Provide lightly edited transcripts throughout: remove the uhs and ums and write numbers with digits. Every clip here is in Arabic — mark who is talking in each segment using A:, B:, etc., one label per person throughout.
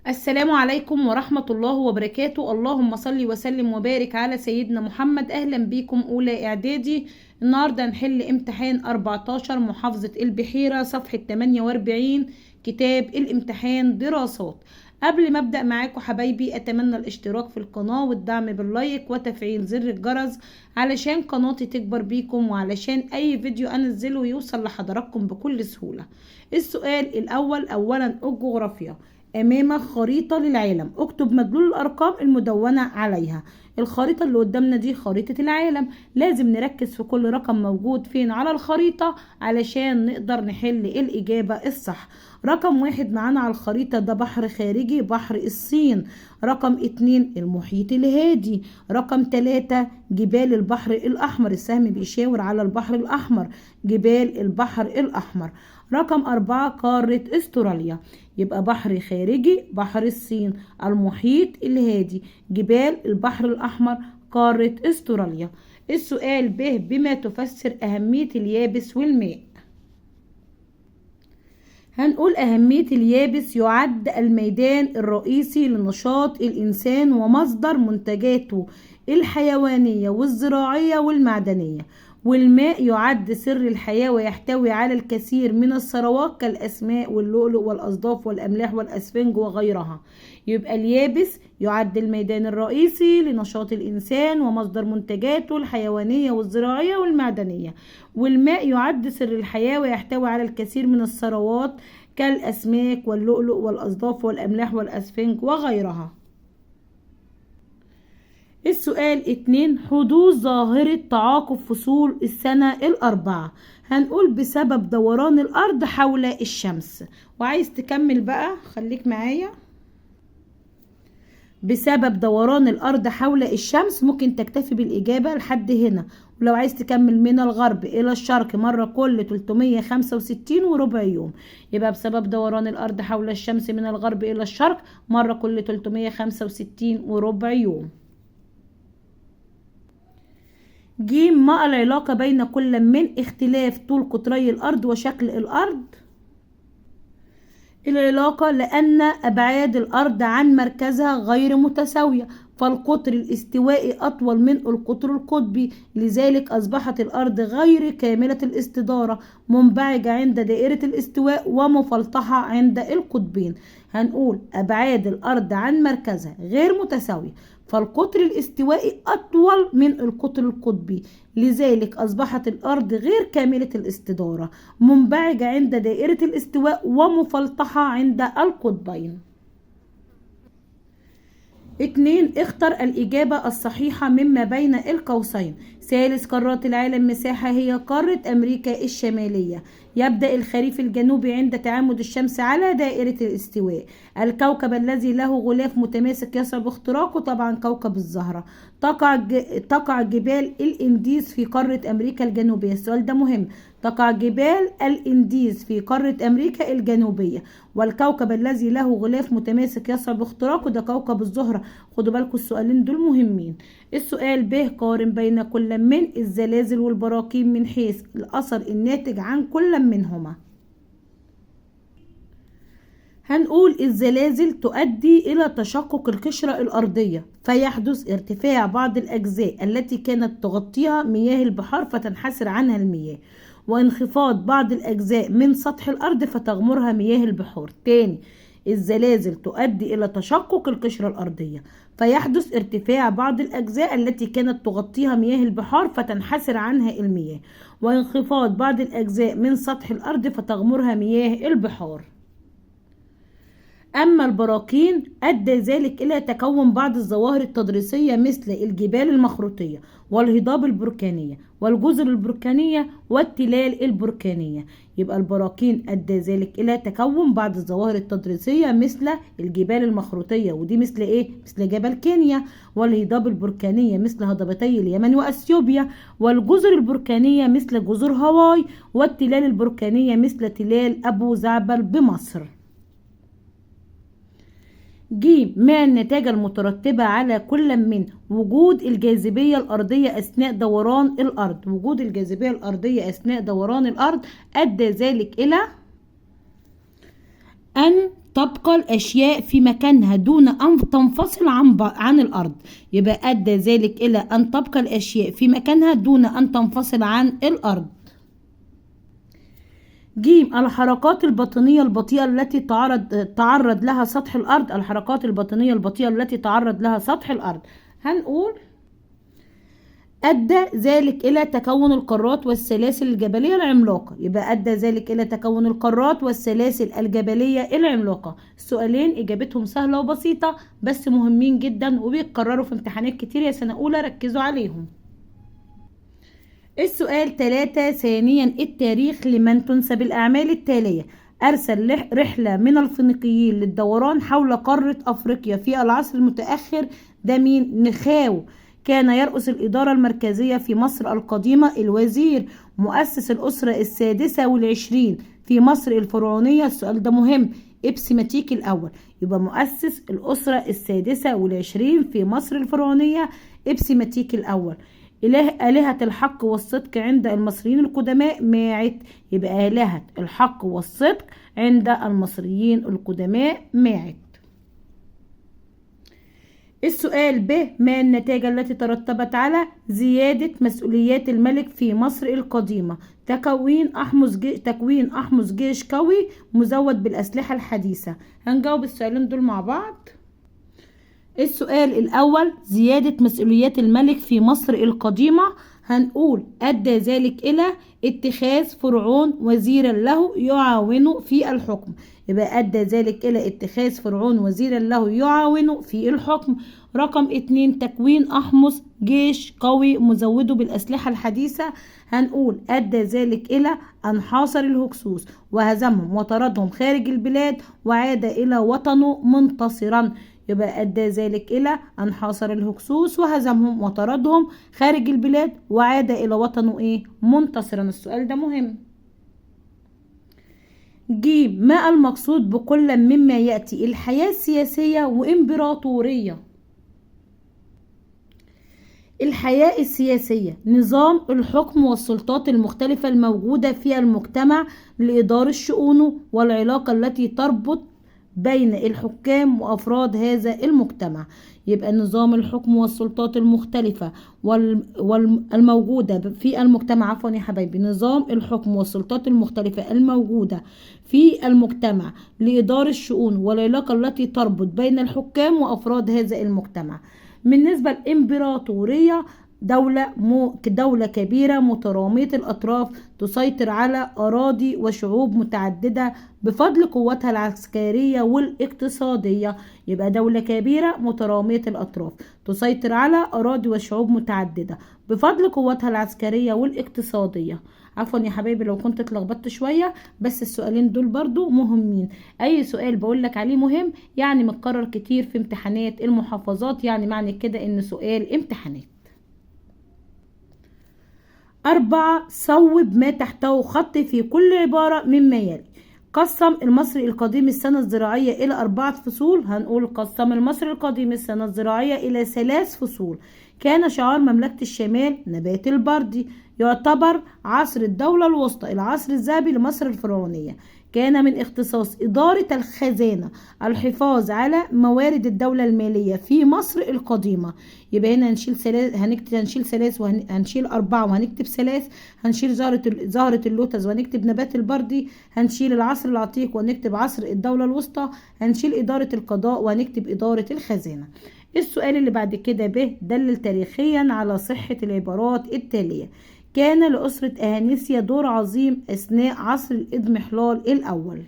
A: السلام عليكم ورحمة الله وبركاته. اللهم صل وسلم وبارك على سيدنا محمد. أهلا بكم أولى إعدادي. النهاردة نحل امتحان 14 محافظة البحيرة صفحة 48 كتاب الامتحان دراسات. قبل ما ابدأ معاكم حبايبي اتمنى الاشتراك في القناة والدعم باللايك وتفعيل زر الجرس علشان قناتي تكبر بيكم وعلشان اي فيديو انزله يوصل لحضراتكم بكل سهولة. السؤال الاول اولا الجغرافيا. امامك خريطة للعالم، اكتب مدلول الارقام المدونة عليها. الخريطة اللي قدامنا دي خريطة العالم، لازم نركز في كل رقم موجود فين على الخريطة علشان نقدر نحل الاجابة الصح. رقم 1 معانا على الخريطة ده بحر خارجي، بحر الصين. رقم 2 المحيط الهادي. رقم 3 جبال البحر الأحمر، السهم بيشاور على البحر الأحمر، جبال البحر الأحمر. رقم 4 قارة استراليا. يبقى بحر خارجي، بحر الصين، المحيط الهادي، جبال البحر الأحمر، قارة استراليا. السؤال ب بما تفسر أهمية اليابس والماء. هنقول أهمية اليابس يعد الميدان الرئيسي لنشاط الإنسان ومصدر منتجاته الحيوانية والزراعية والمعدنية، والماء يعد سر الحياة ويحتوي على الكثير من الثروات كالأسماك واللؤلؤ والأصداف والأملاح والأسفنج وغيرها. يبقى اليابس يعد الميدان الرئيسي لنشاط الإنسان ومصدر منتجاته الحيوانية والزراعية والمعدنية، والماء يعد سر الحياة ويحتوي على الكثير من الثروات كالأسماك واللؤلؤ والأصداف والأملاح والأسفنج وغيرها. السؤال 2 حدوث ظاهرة تعاقب فصول السنة الأربعة. هنقول بسبب دوران الأرض حول الشمس. وعايز تكمل بقى خليك معايا. بسبب دوران الأرض حول الشمس ممكن تكتفي بالإجابة لحد هنا، ولو عايز تكمل من الغرب إلى الشرق مرة كل 365 وربع يوم. يبقى بسبب دوران الأرض حول الشمس من الغرب إلى الشرق مرة كل 365 وربع يوم. جيم ما العلاقة بين كل من اختلاف طول قطري الأرض وشكل الأرض؟ العلاقة لأن أبعاد الأرض عن مركزها غير متساوية، فالقطر الاستوائي أطول من القطر القطبي، لذلك أصبحت الأرض غير كاملة الاستدارة، منبعجة عند دائرة الاستواء ومفلطحة عند القطبين. هنقول أبعاد الأرض عن مركزها غير متساوية، فالقطر الاستوائي أطول من القطر القطبي، لذلك أصبحت الأرض غير كاملة الاستدارة، منبعجة عند دائرة الاستواء ومفلطحة عند القطبين. 2 اختر الإجابة الصحيحة مما بين القوسين. ثالث قارات العالم مساحة هي قارة أمريكا الشمالية. يبدأ الخريف الجنوبي عند تعامد الشمس على دائرة الاستواء. الكوكب الذي له غلاف متماسك يصعب اختراقه طبعا كوكب الزهرة. تقع جبال الإنديز في قارة أمريكا الجنوبية. السؤال ده مهم. تقع جبال الإنديز في قارة أمريكا الجنوبية. والكوكب الذي له غلاف متماسك يصعب اختراقه ده كوكب الزهرة. خدوا بالكم السؤالين دول مهمين. السؤال ب قارن بين كل من الزلازل والبراكين من حيث الأثر الناتج عن كل منهما. هنقول الزلازل تؤدي إلى تشقق القشرة الأرضية، فيحدث ارتفاع بعض الأجزاء التي كانت تغطيها مياه البحار فتنحسر عنها المياه، وانخفاض بعض الأجزاء من سطح الأرض فتغمرها مياه البحار. تاني، الزلازل تؤدي إلى تشقق القشرة الأرضية، فيحدث ارتفاع بعض الأجزاء التي كانت تغطيها مياه البحار فتنحسر عنها المياه، وانخفاض بعض الأجزاء من سطح الأرض فتغمرها مياه البحار. أما البراكين أدى ذلك إلى تكون بعض الظواهر التضاريسية مثل الجبال المخروطية والهضاب البركانية والجزر البركانية والتلال البركانية. يبقى البراكين أدى ذلك إلى تكون بعض الظواهر التضاريسية مثل الجبال المخروطية، ودي مثل إيه؟ مثل جبل كينيا. والهضاب البركانية مثل هضبتي اليمن وأثيوبيا. والجزر البركانية مثل جزر هاواي. والتلال البركانية مثل تلال أبو زعبل بمصر. ج ما النتائج المترتبة على كل من وجود الجاذبية الأرضية أثناء دوران الأرض. وجود الجاذبية الأرضية أثناء دوران الأرض أدى ذلك إلى أن تبقى الأشياء في مكانها دون أن تنفصل عن الأرض. يبقى أدى ذلك إلى أن تبقى الأشياء في مكانها دون أن تنفصل عن الأرض. ج. الحركات الباطنية البطيئة التي تعرض لها سطح الأرض. الحركات الباطنية البطيئة التي تعرض لها سطح الأرض هنقول أدى ذلك إلى تكون القارات والسلاسل الجبلية العملاقة. يبقى أدى ذلك إلى تكون القارات والسلاسل الجبلية العملاقة. السؤالين إجابتهم سهلة وبسيطة بس مهمين جدا وبيتكرروا في امتحانات كتير يا سنة أولى، ركزوا عليهم. السؤال 3. ثانيا التاريخ لمن تنسب الأعمال التالية. أرسل رحلة من الفينيقيين للدوران حول قارة أفريقيا في العصر المتأخر. ده مين؟ نخاو. كان يرأس الإدارة المركزية في مصر القديمة. الوزير مؤسس الأسرة السادسة والعشرين في مصر الفرعونية. السؤال ده مهم، إبسيماتيك الأول. يبقى مؤسس الأسرة السادسة والعشرين في مصر الفرعونية، إبسيماتيك الأول. آلهة الحق والصدق عند المصريين القدماء ماعت. يبقى آلهة الحق والصدق عند المصريين القدماء ماعت. السؤال ب. ما النتائج التي ترتبت على زيادة مسؤوليات الملك في مصر القديمة؟ تكوين أحمس جيش قوي مزود بالأسلحة الحديثة. هنجاوب السؤالين دول مع بعض. السؤال الأول زيادة مسؤوليات الملك في مصر القديمة، هنقول أدى ذلك إلى اتخاذ فرعون وزيرا له يعاون في الحكم. يبقى أدى ذلك إلى اتخاذ فرعون وزيرا له يعاون في الحكم. رقم 2 تكوين أحمس جيش قوي مزوده بالأسلحة الحديثة، هنقول أدى ذلك إلى أن حاصر الهكسوس وهزمهم وطردهم خارج البلاد وعاد إلى وطنه منتصرا. يبقى أدى ذلك إلى أن حاصر الهكسوس وهزمهم وطردهم خارج البلاد وعاد إلى وطنه منتصرا. السؤال ده مهم. ج. ما المقصود بكل مما يأتي؟ الحياة السياسية وإمبراطورية. الحياة السياسية نظام الحكم والسلطات المختلفة الموجودة في المجتمع لإدارة شؤونه والعلاقة التي تربط بين الحكام وأفراد هذا المجتمع. يبقى نظام الحكم والسلطات المختلفة والموجودة في المجتمع، عفوا يا حبايبي، نظام الحكم والسلطات المختلفة الموجودة في المجتمع لإدارة الشؤون والعلاقة التي تربط بين الحكام وأفراد هذا المجتمع. بالنسبة للإمبراطورية دولة كبيرة مترامية الأطراف تسيطر على أراضي وشعوب متعددة بفضل قوتها العسكرية والاقتصادية. يبقى دولة كبيرة مترامية الأطراف تسيطر على أراضي وشعوب متعددة بفضل قوتها العسكرية والاقتصادية. عفوا يا حبايبي لو كنت اتلخبطت شوية، بس السؤالين دول برضو مهمين. أي سؤال بقولك عليه مهم يعني متكرر كتير في امتحانات المحافظات، يعني معنى كده إن سؤال امتحانات. 4. صوب ما تحته خط في كل عبارة مما يلي. قسم المصري القديم السنة الزراعية إلى 4 فصول. هنقول قسم المصري القديم السنة الزراعية إلى 3 فصول. كان شعار مملكة الشمال نبات البردي. يعتبر عصر الدولة الوسطى العصر الذهبي لمصر الفرعونية. كان من اختصاص إدارة الخزانة الحفاظ على موارد الدولة المالية في مصر القديمة. يبقى هنا هنشيل ثلاث وهنشيل 4 وهنكتب 3. هنشيل زهرة اللوتس وهنكتب نبات البردي. هنشيل العصر العتيق وهنكتب عصر الدولة الوسطى. هنشيل إدارة القضاء وهنكتب إدارة الخزانة. السؤال اللي بعد كده ب. دلل تاريخيا على صحة العبارات التالية. كان لأسرة أهانيسيا دور عظيم أثناء عصر الإضمحلال الأول.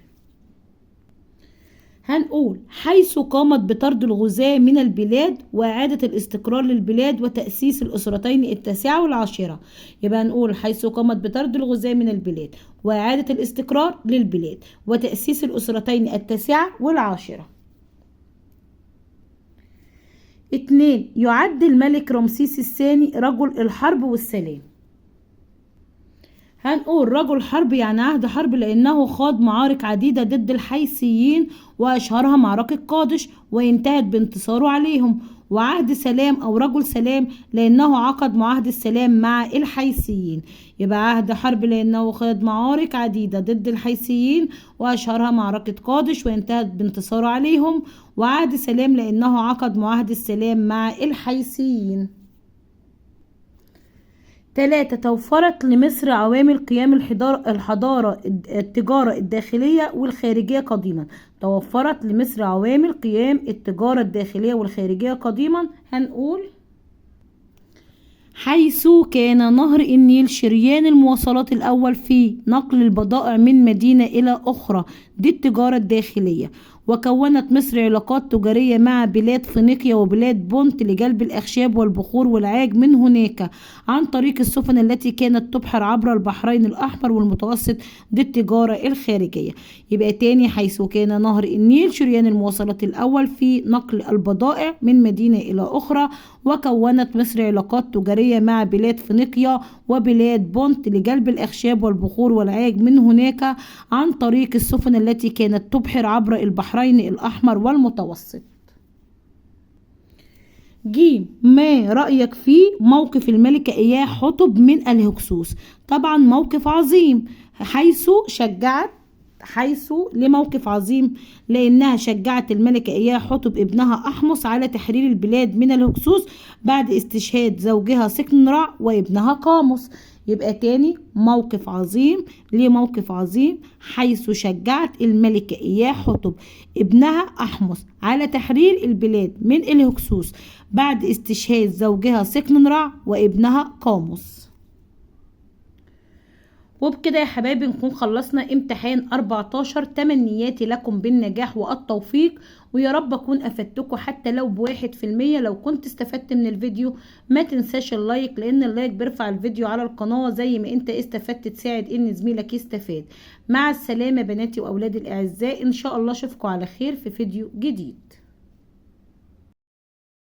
A: هنقول حيث قامت بطرد الغزاة من البلاد وإعادة الاستقرار للبلاد وتأسيس الأسرتين التاسعة والعاشرة. يبقى هنقول حيث قامت بطرد الغزاة من البلاد وإعادة الاستقرار للبلاد وتأسيس الأسرتين التاسعة والعاشرة. 2. يعد الملك رمسيس الثاني رجل الحرب والسلام. هنقول رجل حرب يعني عهد حرب لأنه خاض معارك عديدة ضد الحيثيين وأشهرها معركة قادش وانتهت بانتصاره عليهم. وعهد سلام أو رجل سلام لأنه عقد معاهدة السلام مع الحيثيين. يبقى عهد حرب لأنه خاض معارك عديدة ضد الحيثيين وأشهرها معركة قادش وانتهت بانتصاره عليهم. وعهد سلام لأنه عقد معاهدة السلام مع الحيثيين. 3. توفرت لمصر عوامل قيام الحضارة التجارة الداخلية والخارجية قديما. توفرت لمصر عوامل قيام التجارة الداخلية والخارجية قديما. هنقول حيث كان نهر النيل شريان المواصلات الأول في نقل البضائع من مدينة إلى أخرى، دي التجارة الداخلية. وكونت مصر علاقات تجارية مع بلاد فينيقيا وبلاد بونت لجلب الأخشاب والبخور والعاج من هناك عن طريق السفن التي كانت تبحر عبر البحرين الأحمر والمتوسط، دي التجارة الخارجية. يبقى تاني، حيث كان نهر النيل شريان المواصلات الأول في نقل البضائع من مدينة إلى أخرى. وكونت مصر علاقات تجارية مع بلاد فينيقيا وبلاد بونت لجلب الأخشاب والبخور والعاج من هناك عن طريق السفن التي كانت تبحر عبر البحرين الأحمر والمتوسط. ج. ما رأيك في موقف الملكة إياه حتب من الهكسوس؟ طبعا موقف عظيم، حيث لموقف عظيم لأنها شجعت الملكة إياه حتب ابنها أحمس على تحرير البلاد من الهكسوس بعد استشهاد زوجها سكنرع وابنها قاموس. يبقى تاني، موقف عظيم. ليه موقف عظيم؟ حيث شجعت الملكة إياه حتب ابنها أحمس على تحرير البلاد من الهكسوس بعد استشهاد زوجها سكنرع وابنها قاموس. وبكده يا حبايبي نكون خلصنا امتحان 14. تمنياتي لكم بالنجاح والتوفيق، ويا رب اكون افدتكم حتى لو ب1%. لو كنت استفدت من الفيديو ما تنساش اللايك، لان اللايك بيرفع الفيديو على القناة زي ما انت استفدت تساعد ان زميلك يستفاد. مع السلامة بناتي واولادي الاعزاء، ان شاء الله اشوفكم على خير في فيديو جديد.